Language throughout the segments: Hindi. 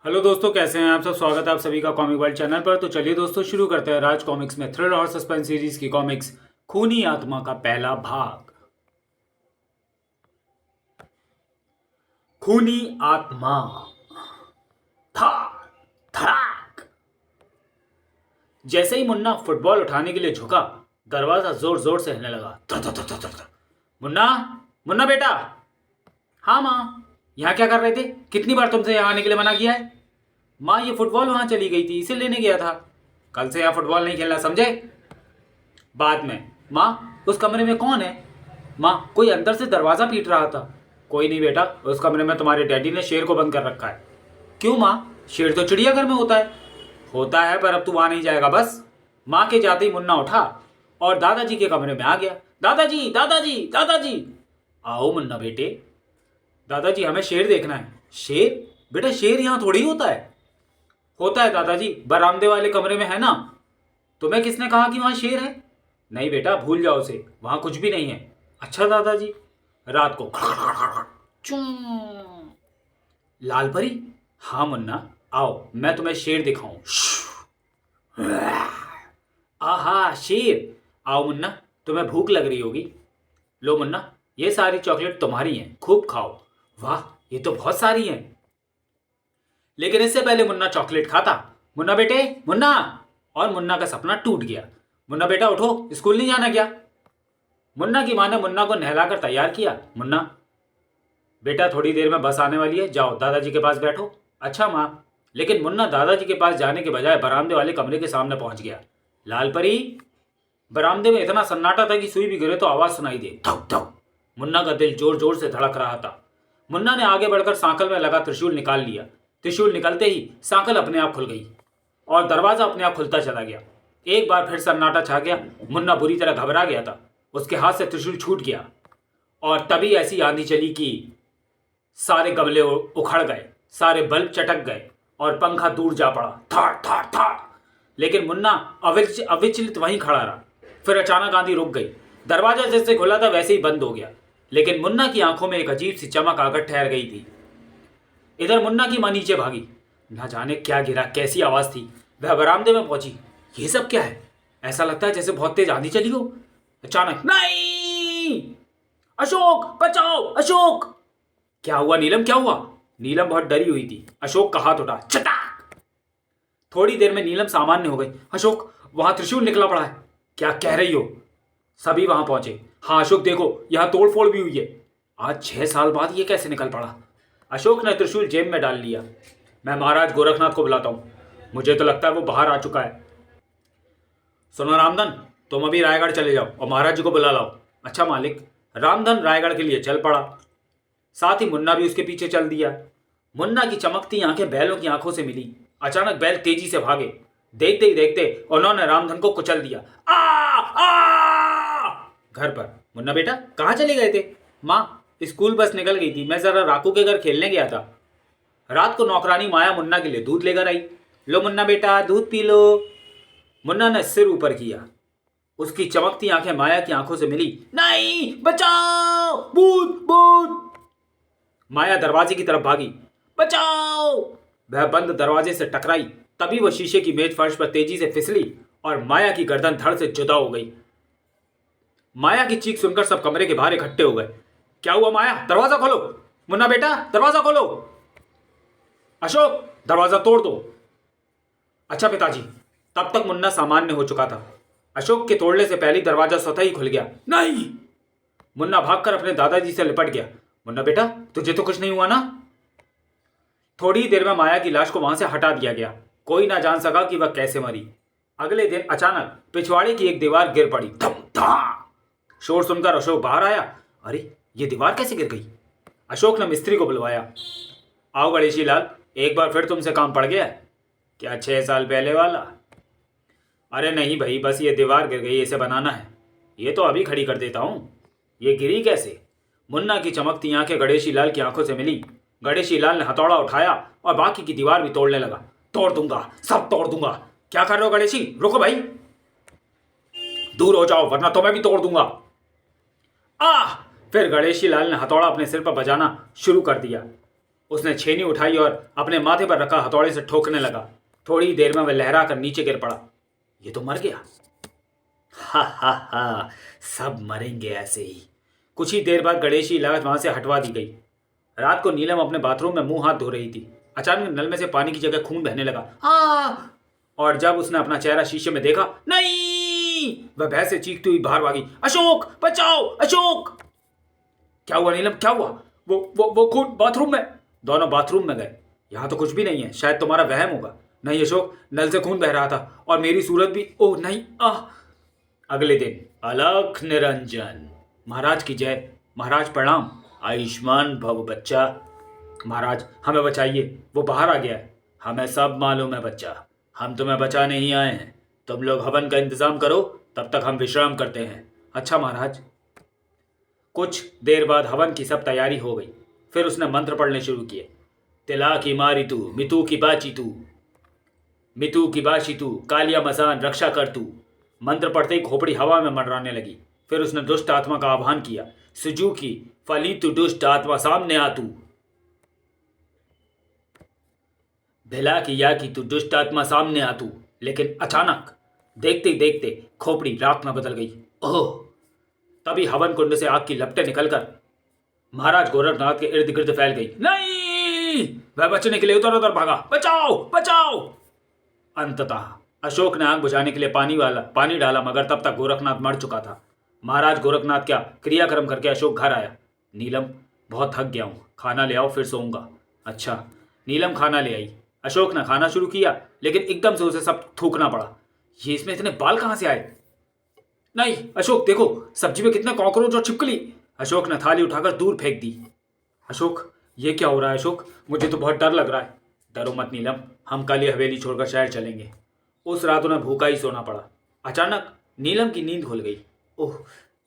हेलो दोस्तों, कैसे हैं आप सब। स्वागत है आप सभी का कॉमिक वर्ल्ड चैनल पर। तो चलिए दोस्तों, शुरू करते हैं राज कॉमिक्स में थ्रिलर और सस्पेंस सीरीज की कॉमिक्स खूनी आत्मा का पहला भाग। खूनी आत्मा। था धड़ाक। जैसे ही मुन्ना फुटबॉल उठाने के लिए झुका, दरवाजा जोर जोर से हिलने लगा। धर धर धर धर धर। मुन्ना, मुन्ना बेटा। हाँ माँ, यहाँ क्या कर रहे थे? कितनी बार तुमसे यहाँ आने के लिए मना किया है? माँ, ये फुटबॉल वहां चली गई थी, इसे लेने गया था। कल से यहाँ फुटबॉल नहीं खेलना, समझे? बाद में। माँ, उस कमरे में कौन है? माँ, कोई अंदर से दरवाजा पीट रहा था। कोई नहीं बेटा, उस कमरे में तुम्हारे डैडी ने शेर को बंद कर रखा है। क्यों माँ? शेर तो चिड़ियाघर में होता है। होता है, पर अब तू वहां नहीं जाएगा बस। माँ के जाते ही मुन्ना उठा और दादाजी के कमरे में आ गया। दादाजी, दादाजी, दादाजी। आओ मुन्ना बेटे। दादाजी, हमें शेर देखना है। शेर? बेटा, शेर यहाँ थोड़ी होता है। होता है दादाजी, बरामदे वाले कमरे में है ना। तुम्हें किसने कहा कि वहां शेर है? नहीं बेटा, भूल जाओ उसे, वहां कुछ भी नहीं है। अच्छा दादाजी। रात को चूं। लाल परी? हाँ मुन्ना, आओ मैं तुम्हें शेर दिखाऊं। आहा, शेर। आओ मुन्ना, तुम्हें भूख लग रही होगी। लो मुन्ना, ये सारी चॉकलेट तुम्हारी हैं, खूब खाओ। वाह, ये तो बहुत सारी हैं। लेकिन इससे पहले मुन्ना चॉकलेट खाता। मुन्ना बेटे, मुन्ना। और मुन्ना का सपना टूट गया। मुन्ना बेटा उठो, स्कूल नहीं जाना क्या? मुन्ना की मां ने मुन्ना को नहलाकर तैयार किया। मुन्ना बेटा, थोड़ी देर में बस आने वाली है, जाओ दादाजी के पास बैठो। अच्छा माँ। लेकिन मुन्ना दादाजी के पास जाने के बजाय बरामदे वाले कमरे के सामने पहुंच गया। लाल परी। बरामदे में इतना सन्नाटा था कि सुई भी गिरे तो आवाज सुनाई दे, धक धक। मुन्ना का दिल जोर जोर से धड़क रहा था। मुन्ना ने आगे बढ़कर सांकल में लगा त्रिशूल निकाल लिया। त्रिशूल निकलते ही सांकल अपने आप खुल गई और दरवाजा अपने आप खुलता चला गया। एक बार फिर सन्नाटा छा गया। मुन्ना बुरी तरह घबरा गया था। उसके हाथ से त्रिशूल छूट गया और तभी ऐसी आंधी चली कि सारे गमले उखड़ गए, सारे बल्ब चटक गए और पंखा दूर जा पड़ा, थाड़ थाड़ थाड़। लेकिन मुन्ना अविचलित वहीं खड़ा रहा। फिर अचानक आंधी रुक गई। दरवाजा जैसे खुला था वैसे ही बंद हो गया। लेकिन मुन्ना की आंखों में एक अजीब सी चमक आकर ठहर गई थी। इधर मुन्ना की मां नीचे भागी। ना जाने क्या गिरा, कैसी आवाज थी। वह बरामदे में पहुंची। ये सब क्या है? ऐसा लगता है जैसे बहुत तेज आंधी चली हो। अचानक, नहीं! अशोक, बचाओ अशोक! क्या हुआ नीलम, क्या हुआ? नीलम बहुत डरी हुई थी। अशोक का हाथ उठा, चटाक। थोड़ी देर में नीलम सामान्य हो गई। अशोक, वहां त्रिशूल निकला पड़ा है। क्या कह रही हो? सभी वहां पहुंचे। हाँ अशोक, देखो यहां तोड़फोड़ भी हुई है। आज 6 साल बाद ये कैसे निकल पड़ा? अशोक ने त्रिशूल जेब में डाल लिया। मैं महाराज गोरखनाथ को बुलाता हूं, मुझे तो लगता है वो बाहर आ चुका है। सुनो रामधन, तुम अभी रायगढ़ चले जाओ और महाराज जी को बुला लाओ। अच्छा मालिक। रामधन रायगढ़ के लिए चल पड़ा। साथ ही मुन्ना भी उसके पीछे चल दिया। मुन्ना की चमकती आंखें बैलों की आंखों से मिली। अचानक बैल तेजी से भागे। देखते ही देखते उन्होंने रामधन को कुचल दिया। आ आ! घर पर। मुन्ना बेटा, कहाँ चले गए थे? माँ, स्कूल बस निकल गई थी, मैं जरा राकू के घर खेलने गया था। रात को नौकरानी माया मुन्ना के लिए दूध लेकर आई। लो मुन्ना बेटा, दूध पी लो। मुन्ना ने सिर ऊपर किया। उसकी चमकती आंखें माया की आंखों से मिली। नहीं, बचाओ, भूत भूत! माया दरवाजे की तरफ भागी। बचाओ! वह बंद दरवाजे से टकराई। तभी वह शीशे की मेज फर्श पर तेजी से फिसली और माया की गर्दन धड़ से जुदा हो गई। माया की चीख सुनकर सब कमरे के बाहर इकट्ठे हो गए। क्या हुआ माया? दरवाजा खोलो। मुन्ना बेटा, दरवाजा खोलो। अशोक, दरवाजा तोड़ दो। अच्छा पिताजी। तब तक मुन्ना सामान्य हो चुका था। अशोक के तोड़ने से पहले दरवाजा स्वतः ही खुल गया। नहीं! मुन्ना भागकर अपने दादाजी से लिपट गया। मुन्ना बेटा, तुझे तो कुछ नहीं हुआ ना? थोड़ी देर में माया की लाश को वहां से हटा दिया गया। कोई ना जान सका कि वह कैसे मरी। अगले दिन अचानक पिछवाड़े की एक दीवार गिर पड़ी। धम धम! शोर सुनकर अशोक बाहर आया। अरे, ये दीवार कैसे गिर गई? अशोक ने मिस्त्री को बुलवाया। आओ गणेशी लाल, एक बार फिर तुमसे काम पड़ गया। क्या 6 साल पहले वाला? अरे नहीं भाई, बस ये दीवार गिर गई, इसे बनाना है। ये तो अभी खड़ी कर देता हूं। ये गिरी कैसे? मुन्ना की चमकती आंखें गणेशी लाल की आंखों से मिली। गणेशी लाल ने हथौड़ा उठाया और बाकी की दीवार भी तोड़ने लगा। तोड़ दूंगा, सब तोड़ दूंगा। क्या कर रहे हो गणेशी? रुको भाई, दूर हो जाओ वरना तो मैं भी तोड़ दूंगा। आह! फिर गणेशी लाल ने हथौड़ा अपने सिर पर बजाना शुरू कर दिया। उसने छेनी उठाई और अपने माथे पर रखा हथौड़े से ठोकने लगा। थोड़ी देर में वह लहरा कर नीचे गिर पड़ा। ये तो मर गया। हा हा हा, सब मरेंगे ऐसे ही। कुछ ही देर बाद गणेशी लाश वहां से हटवा दी गई। रात को नीलम अपने बाथरूम में मुंह हाथ धो रही थी। अचानक नल में से पानी की जगह खून बहने लगा। और जब उसने अपना चेहरा शीशे में देखा, नहीं, वह भय से चीखती हुई बाहर भागी। अशोक बचाओ, अशोक! क्या हुआ नीलम, क्या हुआ? वो खून बाथरूम में। दोनों बाथरूम में गए। यहां तो कुछ भी नहीं है, शायद तुम्हारा वहम होगा। नहीं अशोक, नल से खून बह रहा था और मेरी सूरत भी। ओह नहीं, आह! अगले दिन। अलख निरंजन। महाराज की जय। महाराज प्रणाम। आयुष्मान भव बच्चा। महाराज हमें बचाइए, वो बाहर आ गया है। हमें सब मालूम है बच्चा, हम तुम्हें बचाने ही आए हैं। तुम लोग हवन का इंतजाम करो, तब तक हम विश्राम करते हैं। अच्छा महाराज। कुछ देर बाद हवन की सब तैयारी हो गई। फिर उसने मंत्र पढ़ने शुरू किए। तिला की मारी तू, मितू की बाची तू, मितू की बाशी तू, कालिया मसान रक्षा कर तू। मंत्र पढ़ते ही खोपड़ी हवा में मंडराने लगी। फिर उसने दुष्ट आत्मा का आह्वान किया। सुजुकी फली तू दुष्ट आत्मा सामने आ तू। भिला की या की तू दुष्ट आत्मा सामने आ तू। लेकिन अचानक देखते ही देखते खोपड़ी राख में बदल गई। ओह! तभी हवन कुंड से आग की लपटें निकलकर महाराज गोरखनाथ के इर्द गिर्द फैल गई। नहीं! वह बचने के लिए उधर उधर भागा। बचाओ, बचाओ! अंततः अशोक ने आग बुझाने के लिए पानी डाला, मगर तब तक गोरखनाथ मर चुका था। महाराज गोरखनाथ क्या क्रियाक्रम करके अशोक घर आया। नीलम, बहुत थक गया हूं, खाना ले आओ, फिर सोऊंगा। अच्छा। नीलम खाना ले आई। अशोक ने खाना शुरू किया, लेकिन एकदम से उसे सब थूकना पड़ा। ये इसमें इतने बाल कहां से आए? नहीं अशोक, देखो सब्जी में कितने कॉकरोच और छिपकली। अशोक ने थाली उठाकर दूर फेंक दी। अशोक, ये क्या हो रहा है अशोक? मुझे तो बहुत डर लग रहा है। डरो मत नीलम, हम कल ही हवेली छोड़कर शहर चलेंगे। उस रात उन्हें भूखा ही सोना पड़ा। अचानक नीलम की नींद खुल गई। ओह,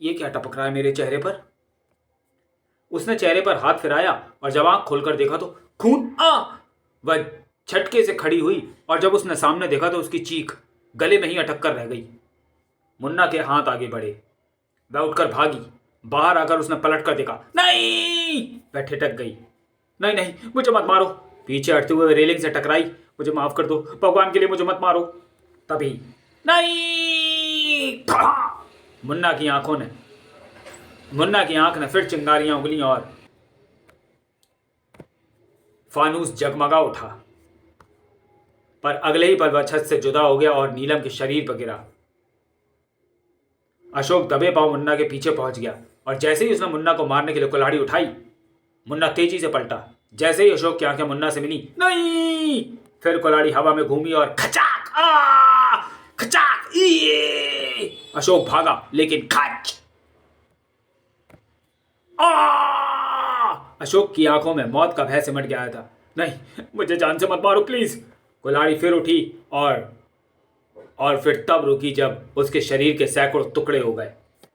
ये क्या टपक रहा है मेरे चेहरे पर? उसने चेहरे पर हाथ फिराया और जब आंख खोलकर देखा तो खून। वह झटके से खड़ी हुई और जब उसने सामने देखा तो उसकी चीख गले में ही अटक कर रह गई। मुन्ना के हाथ आगे बढ़े। वह उठकर भागी। बाहर आकर उसने पलट कर देखा। नहीं! वह ठिठक गई। नहीं नहीं, मुझे मत मारो। पीछे हटते हुए रेलिंग से टकराई। मुझे माफ कर दो, भगवान के लिए मुझे मत मारो। तभी नहीं! मुन्ना की आंख ने फिर चिंगारियां उगली और फानूस जगमगा उठा। पर अगले ही पल वह छत से जुदा हो गया और नीलम के शरीर पर गिरा। अशोक दबे पांव मुन्ना के पीछे पहुंच गया और जैसे ही उसने मुन्ना को मारने के लिए कुल्हाड़ी उठाई, मुन्ना तेजी से पलटा। जैसे ही अशोक की आंखें मुन्ना से मिली, नहीं! फिर कुल्हाड़ी हवा में घूमी और खचाक! खचाक! अशोक भागा, लेकिन खच! अशोक की आंखों में मौत का भय सिमट गया था। नहीं, मुझे जान से मत मारो प्लीज। कुल्हाड़ी फिर उठी और फिर तब रुकी जब उसके शरीर के सैकड़ों टुकड़े हो गए।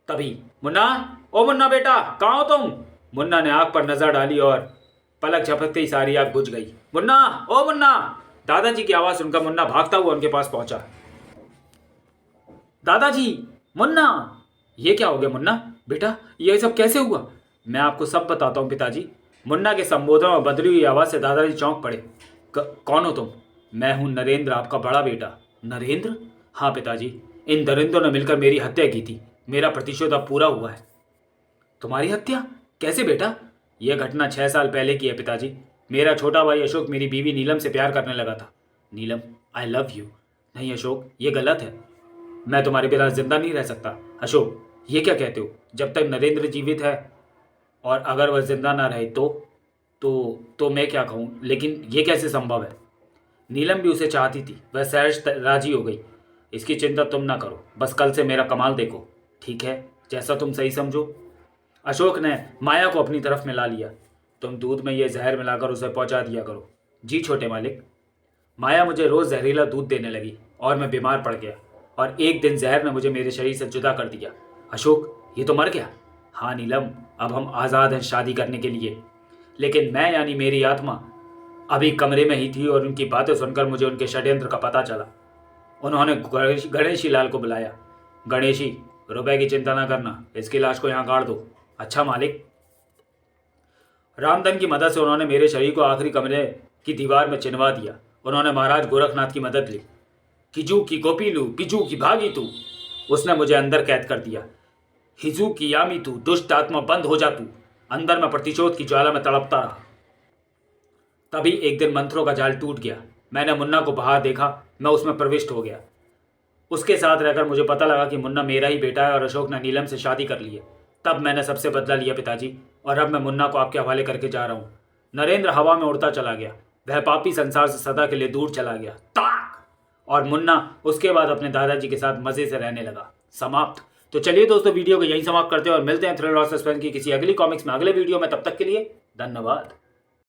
तभी मुन्ना, ओ मुन्ना बेटा, कहाँ हो तुम? मुन्ना ने आग पर नजर डाली और पलक झपकते ही सारी आग बुझ गई। मुन्ना, ओ मुन्ना! दादाजी की आवाज सुनकर मुन्ना भागता हुआ उनके पास पहुंचा। दादाजी! मुन्ना! ये क्या हो गया मुन्ना? बेटा, ये सब कैसे हुआ? मैं आपको सब बताता हूँ पिताजी। मुन्ना के संबोधन और बदली हुई आवाज से दादाजी चौंक पड़े। कौन हो तुम? मैं हूं नरेंद्र, आपका बड़ा बेटा। नरेंद्र? हाँ पिताजी, इन दरिंदों ने मिलकर मेरी हत्या की थी। मेरा प्रतिशोध अब पूरा हुआ है। तुम्हारी हत्या? कैसे बेटा? यह घटना 6 साल पहले की है पिताजी। मेरा छोटा भाई अशोक मेरी बीवी नीलम से प्यार करने लगा था। नीलम, आई लव यू। नहीं अशोक, ये गलत है। मैं तुम्हारे बिना जिंदा नहीं रह सकता। अशोक, ये क्या कहते हो? जब तक नरेंद्र जीवित है और अगर वह जिंदा ना रहे तो मैं क्या कहूँ, लेकिन ये कैसे संभव है? नीलम भी उसे चाहती थी, वह सहज राजी हो गई। इसकी चिंता तुम ना करो, बस कल से मेरा कमाल देखो। ठीक है, जैसा तुम सही समझो। अशोक ने माया को अपनी तरफ मिला लिया। तुम दूध में यह जहर मिलाकर उसे पहुंचा दिया करो। जी छोटे मालिक। माया मुझे रोज जहरीला दूध देने लगी और मैं बीमार पड़ गया और एक दिन जहर ने मुझे मेरे शरीर से जुदा कर दिया। अशोक, ये तो मर गया। हाँ नीलम, अब हम आज़ाद हैं शादी करने के लिए। लेकिन मैं यानी मेरी आत्मा अभी कमरे में ही थी और उनकी बातें सुनकर मुझे उनके षड्यंत्र का पता चला। उन्होंने गणेशी लाल को बुलाया। गणेशी, रुपए की चिंता ना करना, इसकी लाश को यहाँ गाड़ दो। अच्छा मालिक। रामधन की मदद से उन्होंने मेरे शरीर को आखिरी कमरे की दीवार में चिनवा दिया। उन्होंने महाराज गोरखनाथ की मदद ली। किजू की गोपीलू, किजू की भागी तू, उसने मुझे अंदर कैद कर दिया। हिजू की यामी तू, दुष्ट आत्मा बंद हो जा तू। अंदर मैं प्रतिशोध की ज्वाला में तड़पता रहा। तभी एक दिन मंत्रों का जाल टूट गया। मैंने मुन्ना को बाहर देखा, मैं उसमें प्रविष्ट हो गया। उसके साथ रहकर मुझे पता लगा कि मुन्ना मेरा ही बेटा है और अशोक ने नीलम से शादी कर ली है। तब मैंने सबसे बदला लिया पिताजी, और अब मैं मुन्ना को आपके हवाले करके जा रहा हूँ। नरेंद्र हवा में उड़ता चला गया। वह पापी संसार से सदा के लिए दूर चला गया। ताक! और मुन्ना उसके बाद अपने दादाजी के साथ मजे से रहने लगा। समाप्त। तो चलिए दोस्तों, वीडियो को यहीं समाप्त करते हैं और मिलते हैं थ्रिलर और सस्पेंस की किसी अगली कॉमिक्स में अगले वीडियो में। तब तक के लिए धन्यवाद।